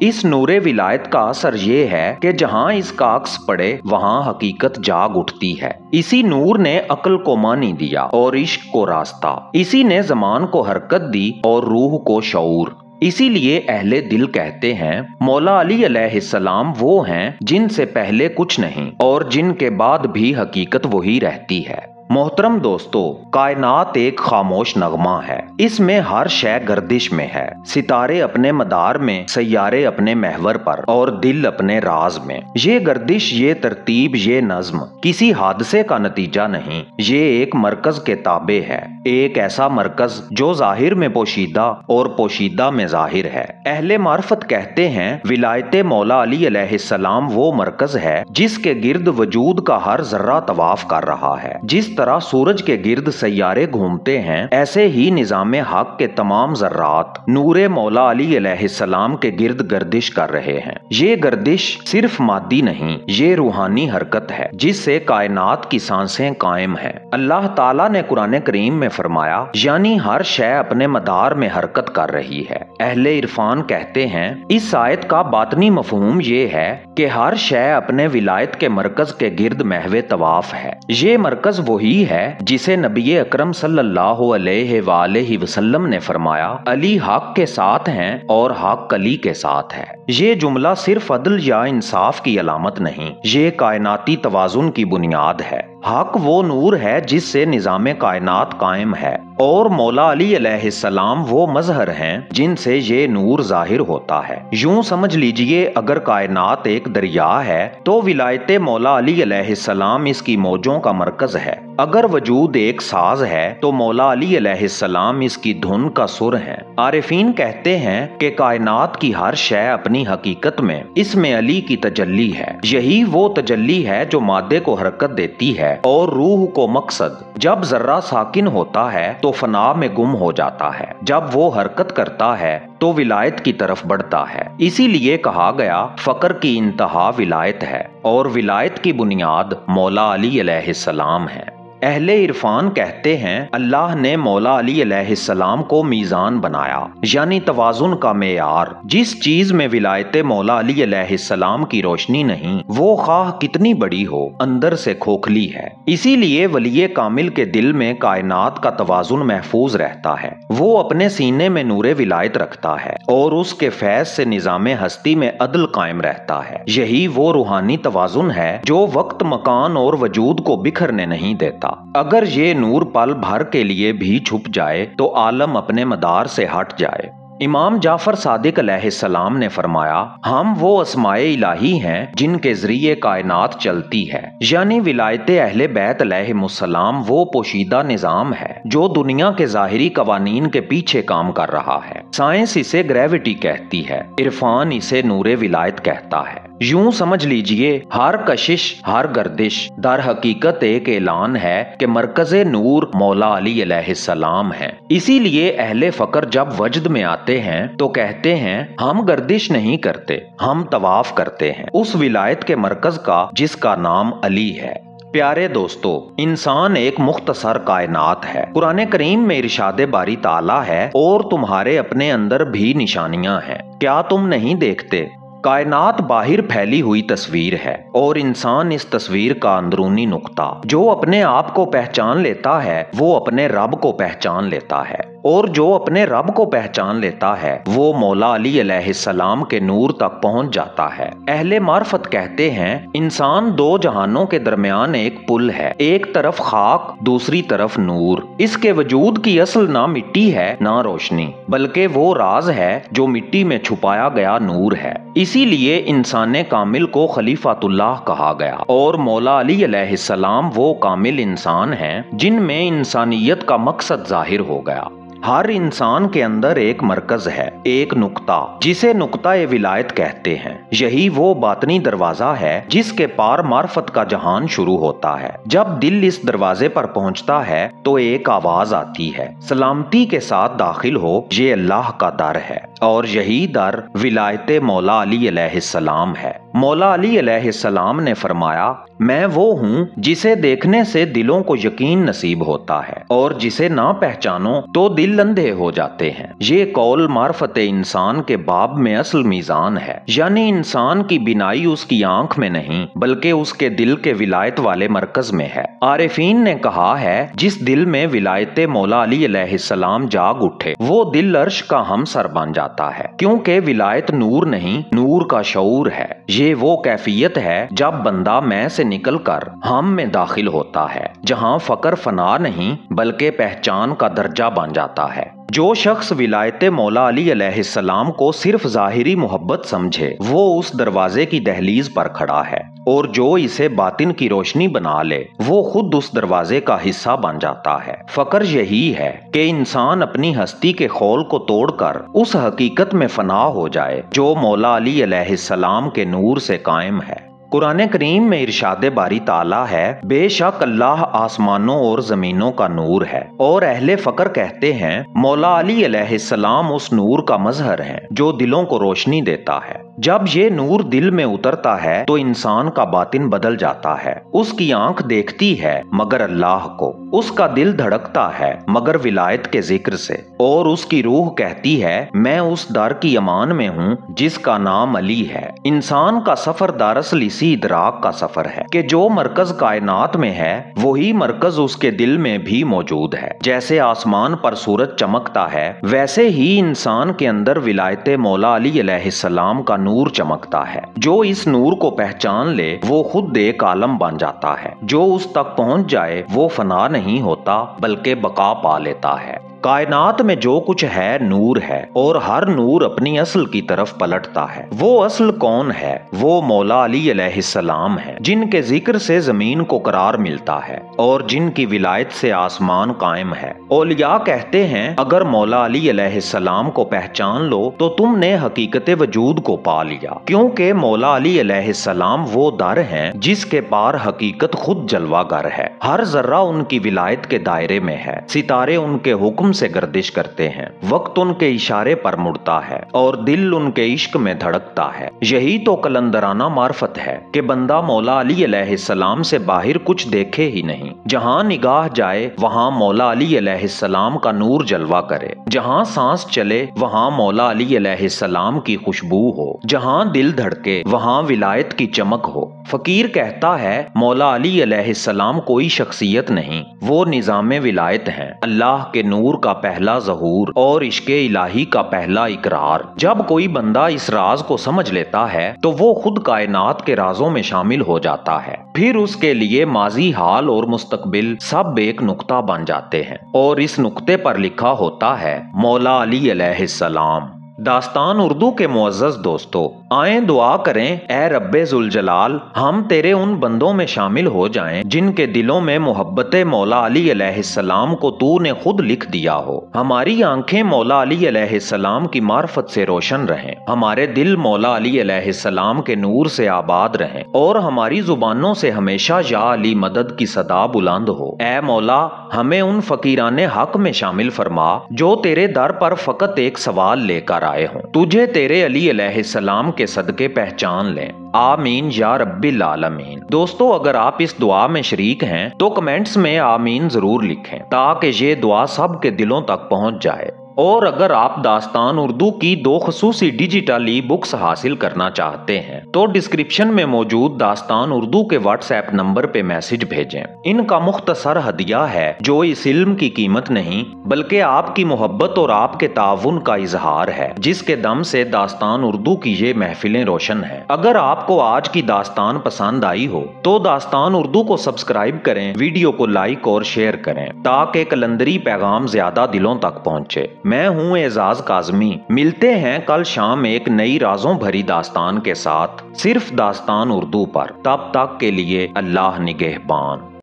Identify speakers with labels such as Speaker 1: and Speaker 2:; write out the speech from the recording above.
Speaker 1: اس نور ولایت کا اثر یہ ہے کہ جہاں اس کا عکس پڑے وہاں حقیقت جاگ اٹھتی ہے۔ اسی نور نے عقل کو معنی دیا اور عشق کو راستہ، اسی نے زمان کو حرکت دی اور روح کو شعور۔ اسی لیے اہل دل کہتے ہیں مولا علی علیہ السلام وہ ہیں جن سے پہلے کچھ نہیں اور جن کے بعد بھی حقیقت وہی رہتی ہے۔ محترم دوستو، کائنات ایک خاموش نغمہ ہے، اس میں ہر شے گردش میں ہے، ستارے اپنے مدار میں، سیارے اپنے محور پر اور دل اپنے راز میں۔ یہ گردش، یہ ترتیب، یہ نظم کسی حادثے کا نتیجہ نہیں، یہ ایک مرکز کے تابع ہے، ایک ایسا مرکز جو ظاہر میں پوشیدہ اور پوشیدہ میں ظاہر ہے۔ اہل معرفت کہتے ہیں ولایت مولا علی علیہ السلام وہ مرکز ہے جس کے گرد وجود کا ہر ذرہ طواف کر رہا ہے۔ جس طرح سورج کے گرد سیارے گھومتے ہیں، ایسے ہی نظام حق کے تمام ذرات نور مولا علی علیہ السلام کے گرد گردش کر رہے ہیں۔ یہ گردش صرف مادی نہیں، یہ روحانی حرکت ہے جس سے کائنات کی سانسیں قائم ہیں۔ اللہ تعالیٰ نے قرآن کریم میں فرمایا، یعنی ہر شے اپنے مدار میں حرکت کر رہی ہے۔ اہل عرفان کہتے ہیں اس آیت کا باطنی مفہوم یہ ہے کہ ہر شے اپنے ولایت کے مرکز کے گرد محو طواف ہے۔ یہ مرکز وہی ہے جسے نبی اکرم صلی اللہ علیہ وآلہ وسلم نے فرمایا، علی حق کے ساتھ ہیں اور حق علی کے ساتھ ہے۔ یہ جملہ صرف عدل یا انصاف کی علامت نہیں، یہ کائناتی توازن کی بنیاد ہے۔ حق وہ نور ہے جس سے نظام کائنات قائم ہے اور مولا علی علیہ السلام وہ مظہر ہیں جن سے یہ نور ظاہر ہوتا ہے۔ یوں سمجھ لیجئے اگر کائنات ایک دریا ہے تو ولایت مولا علی علیہ السلام اس کی موجوں کا مرکز ہے۔ اگر وجود ایک ساز ہے تو مولا علی علیہ السلام اس کی دھن کا سر ہے۔ عارفین کہتے ہیں کہ کائنات کی ہر شے اپنی حقیقت میں اس میں علی کی تجلی ہے۔ یہی وہ تجلی ہے جو مادے کو حرکت دیتی ہے اور روح کو مقصد۔ جب ذرہ ساکن ہوتا ہے تو فنا میں گم ہو جاتا ہے، جب وہ حرکت کرتا ہے تو ولایت کی طرف بڑھتا ہے۔ اسی لیے کہا گیا فقر کی انتہا ولایت ہے اور ولایت کی بنیاد مولا علی علیہ السلام ہے۔ اہل عرفان کہتے ہیں اللہ نے مولا علی علیہ السلام کو میزان بنایا، یعنی توازن کا معیار۔ جس چیز میں ولایت مولا علی علیہ السلام کی روشنی نہیں، وہ خواہ کتنی بڑی ہو اندر سے کھوکھلی ہے۔ اسی لیے ولی کامل کے دل میں کائنات کا توازن محفوظ رہتا ہے۔ وہ اپنے سینے میں نور ولایت رکھتا ہے اور اس کے فیض سے نظام ہستی میں عدل قائم رہتا ہے۔ یہی وہ روحانی توازن ہے جو وقت، مکان اور وجود کو بکھرنے نہیں دیتا۔ اگر یہ نور پل بھر کے لیے بھی چھپ جائے تو عالم اپنے مدار سے ہٹ جائے۔ امام جعفر صادق علیہ السلام نے فرمایا، ہم وہ اسماء الہی ہیں جن کے ذریعے کائنات چلتی ہے، یعنی ولایت اہل بیت علیہم السلام وہ پوشیدہ نظام ہے جو دنیا کے ظاہری قوانین کے پیچھے کام کر رہا ہے۔ سائنس اسے گریوٹی کہتی ہے، عرفان اسے نور ولایت کہتا ہے۔ یوں سمجھ لیجئے ہر کشش، ہر گردش در حقیقت ایک اعلان ہے کہ مرکز نور مولا علی علیہ السلام ہے۔ اسی لیے اہل فقر جب وجد میں آتے ہیں تو کہتے ہیں ہم گردش نہیں کرتے، ہم طواف کرتے ہیں اس ولایت کے مرکز کا جس کا نام علی ہے۔ پیارے دوستو، انسان ایک مختصر کائنات ہے۔ قرآن کریم میں ارشاد باری تعالیٰ ہے اور تمہارے اپنے اندر بھی نشانیاں ہیں، کیا تم نہیں دیکھتے؟ کائنات باہر پھیلی ہوئی تصویر ہے اور انسان اس تصویر کا اندرونی نقطہ۔ جو اپنے آپ کو پہچان لیتا ہے وہ اپنے رب کو پہچان لیتا ہے، اور جو اپنے رب کو پہچان لیتا ہے وہ مولا علی علیہ السلام کے نور تک پہنچ جاتا ہے۔ اہل معرفت کہتے ہیں انسان دو جہانوں کے درمیان ایک پل ہے، ایک طرف خاک، دوسری طرف نور۔ اس کے وجود کی اصل نہ مٹی ہے نہ روشنی، بلکہ وہ راز ہے جو مٹی میں چھپایا گیا نور ہے۔ اسی لیے انسان کامل کو خلیفۃ اللہ کہا گیا اور مولا علی علیہ السلام وہ کامل انسان ہیں جن میں انسانیت کا مقصد ظاہر ہو گیا۔ ہر انسان کے اندر ایک مرکز ہے، ایک نقطہ جسے نقطہ ولایت کہتے ہیں۔ یہی وہ باطنی دروازہ ہے جس کے پار معرفت کا جہان شروع ہوتا ہے۔ جب دل اس دروازے پر پہنچتا ہے تو ایک آواز آتی ہے، سلامتی کے ساتھ داخل ہو، یہ اللہ کا در ہے، اور یہی در ولایت مولا علی علیہ السلام ہے۔ مولا علی علیہ السلام نے فرمایا، میں وہ ہوں جسے دیکھنے سے دلوں کو یقین نصیب ہوتا ہے اور جسے نہ پہچانو تو دل اندھے ہو جاتے ہیں۔ یہ قول معرفت انسان کے باب میں اصل میزان ہے، یعنی انسان کی بینائی اس کی آنکھ میں نہیں بلکہ اس کے دل کے ولایت والے مرکز میں ہے۔ عارفین نے کہا ہے، جس دل میں ولایت مولا علی علیہ السلام جاگ اٹھے وہ دل عرش کا ہمسر بن جاتا ہے، کیونکہ ولایت نور نہیں، نور کا شعور ہے۔ یہ وہ کیفیت ہے جب بندہ میں سے نکل کر ہم میں داخل ہوتا ہے، جہاں فقر فنا نہیں بلکہ پہچان کا درجہ بن جاتا ہے۔ جو شخص ولایت مولا علی علیہ السلام کو صرف ظاہری محبت سمجھے وہ اس دروازے کی دہلیز پر کھڑا ہے، اور جو اسے باطن کی روشنی بنا لے وہ خود اس دروازے کا حصہ بن جاتا ہے۔ فقر یہی ہے کہ انسان اپنی ہستی کے خول کو توڑ کر اس حقیقت میں فنا ہو جائے جو مولا علی علیہ السلام کے نور سے قائم ہے۔ قرآن کریم میں ارشاد باری تعالیٰ ہے، بے شک اللہ آسمانوں اور زمینوں کا نور ہے، اور اہل فقر کہتے ہیں مولا علی علیہ السلام اس نور کا مظہر ہے جو دلوں کو روشنی دیتا ہے۔ جب یہ نور دل میں اترتا ہے تو انسان کا باطن بدل جاتا ہے، اس کی آنکھ دیکھتی ہے مگر اللہ کو، اس کا دل دھڑکتا ہے مگر ولایت کے ذکر سے، اور اس کی روح کہتی ہے میں اس در کی امان میں ہوں جس کا نام علی ہے۔ انسان کا سفر دراصل اسی ادراک کا سفر ہے کہ جو مرکز کائنات میں ہے وہی مرکز اس کے دل میں بھی موجود ہے۔ جیسے آسمان پر سورج چمکتا ہے ویسے ہی انسان کے اندر ولایت مولا علی علیہ السلام کا نور چمکتا ہے۔ جو اس نور کو پہچان لے وہ خود ایک عالم بن جاتا ہے، جو اس تک پہنچ جائے وہ فنا نہیں ہوتا بلکہ بقا پا لیتا ہے۔ کائنات میں جو کچھ ہے نور ہے، اور ہر نور اپنی اصل کی طرف پلٹتا ہے۔ وہ اصل کون ہے؟ وہ مولا علی علیہ السلام ہے، جن کے ذکر سے زمین کو قرار ملتا ہے اور جن کی ولایت سے آسمان قائم ہے۔ اولیاء کہتے ہیں اگر مولا علی علیہ السلام کو پہچان لو تو تم نے حقیقت وجود کو پا لیا، کیونکہ مولا علی علیہ السلام وہ در ہیں جس کے پار حقیقت خود جلوہ گر ہے۔ ہر ذرہ ان کی ولایت کے دائرے میں ہے، ستارے ان کے حکم سے گردش کرتے ہیں، وقت ان کے اشارے پر مڑتا ہے اور دل ان کے عشق میں دھڑکتا ہے۔ یہی تو قلندرانہ معرفت ہے کہ بندہ مولا علی علیہ السلام سے باہر کچھ دیکھے ہی نہیں، جہاں نگاہ جائے وہاں مولا علی علیہ السلام کا نور جلوہ کرے، جہاں سانس چلے وہاں مولا علی علیہ السلام کی خوشبو ہو، جہاں دل دھڑکے وہاں ولایت کی چمک ہو۔ فقیر کہتا ہے مولا علی علیہ السلام کوئی شخصیت نہیں، وہ نظام ولایت ہیں، اللہ کے نور کا پہلا ظہور اور عشق الہی کا پہلا اقرار۔ جب کوئی بندہ اس راز کو سمجھ لیتا ہے تو وہ خود کائنات کے رازوں میں شامل ہو جاتا ہے، پھر اس کے لیے ماضی، حال اور مستقبل سب ایک نقطہ بن جاتے ہیں، اور اس نقطے پر لکھا ہوتا ہے مولا علی علیہ السلام۔ داستان اردو کے معزز دوستو، آئیں دعا کریں اے رب ذوالجلال ہم تیرے ان بندوں میں شامل ہو جائیں جن کے دلوں میں محبت مولا علی علیہ السلام کو تو نے خود لکھ دیا ہو۔ ہماری آنکھیں مولا علی علیہ السلام کی معرفت سے روشن رہیں، ہمارے دل مولا علی علیہ السلام کے نور سے آباد رہیں، اور ہماری زبانوں سے ہمیشہ یا علی مدد کی صدا بلند ہو۔ اے مولا ہمیں ان فقیران حق میں شامل فرما جو تیرے در پر فقط ایک سوال لے کر آئے ہوں، تجھے تیرے علی علیہ السلام کے صدقے پہچان لیں۔ آمین یا رب العالمین۔ دوستو اگر آپ اس دعا میں شریک ہیں تو کمنٹس میں آمین ضرور لکھیں تاکہ یہ دعا سب کے دلوں تک پہنچ جائے۔ اور اگر آپ داستان اردو کی 2 خصوصی ڈیجیٹل ای بکس حاصل کرنا چاہتے ہیں تو ڈسکرپشن میں موجود داستان اردو کے واٹس ایپ نمبر پہ میسج بھیجیں۔ ان کا مختصر ہدیہ ہے جو اس علم کی قیمت نہیں بلکہ آپ کی محبت اور آپ کے تعاون کا اظہار ہے، جس کے دم سے داستان اردو کی یہ محفلیں روشن ہیں۔ اگر آپ کو آج کی داستان پسند آئی ہو تو داستان اردو کو سبسکرائب کریں، ویڈیو کو لائک اور شیئر کریں تاکہ کلندری پیغام زیادہ دلوں تک پہنچے۔ میں ہوں اعزاز کاظمی، ملتے ہیں کل شام ایک نئی رازوں بھری داستان کے ساتھ صرف داستان اردو پر۔ تب تک کے لیے اللہ نگہبان۔